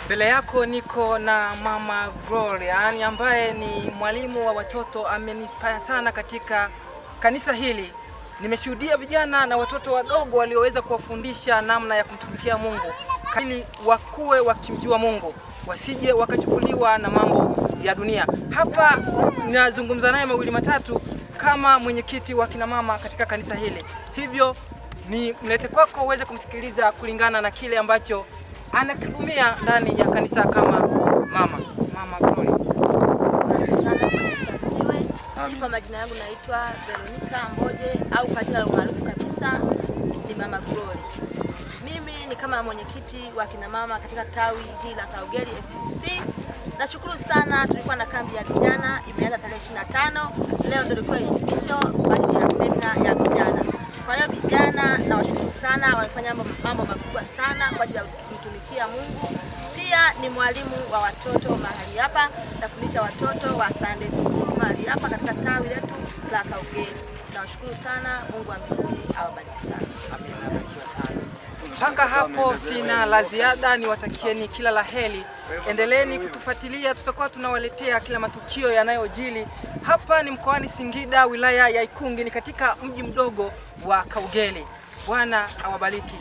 Mbele yako niko na Mama Gloria, ambaye ni mwalimu wa watoto. Amenispaya sana katika kanisa hili. Nimeshuhudia vijana na watoto wadogo walioweza kuwafundisha namna ya kumtumikia Mungu ili wakue wakimjua Mungu, wasije wakachukuliwa na mambo ya dunia. Hapa ninazungumza naye mawili matatu kama mwenyekiti wa kina mama katika kanisa hili. Hivyo ni mlete kwako uweze kumsikiliza kulingana na kile ambacho anakidumia ndani ya kanisa kama Mama Gloria. Kwa majina yangu naitwa Veronica Mboje au kwa jina maarufu kabisa ni Mama Gloria. Mimi ni kama mwenyekiti wa kina mama katika tawi hili la Kaugeli FPCT. Nashukuru sana, tulikuwa na kambi ya vijana imeanza tarehe 25. Leo ndio ilikuwa hitimisho kwa ajili ya semina ya vijana. Kwa hiyo vijana nawashukuru sana, wamefanya mambo makubwa sana kwa ajili ya kumtumikia Mungu. Pia ni mwalimu wa watoto mahali hapa, nafundisha watoto wa Sunday School mahali hapa katika tawi letu la Kaugeli. Nawashukuru sana, Mungu wa mbinguni awabariki sana. Amen. Mpaka hapo sina la ziada, niwatakieni kila la heri. Endeleeni kutufuatilia, tutakuwa tunawaletea kila matukio yanayojili. Hapa ni mkoani Singida, wilaya ya Ikungi, ni katika mji mdogo wa Kaugeli. Bwana awabariki.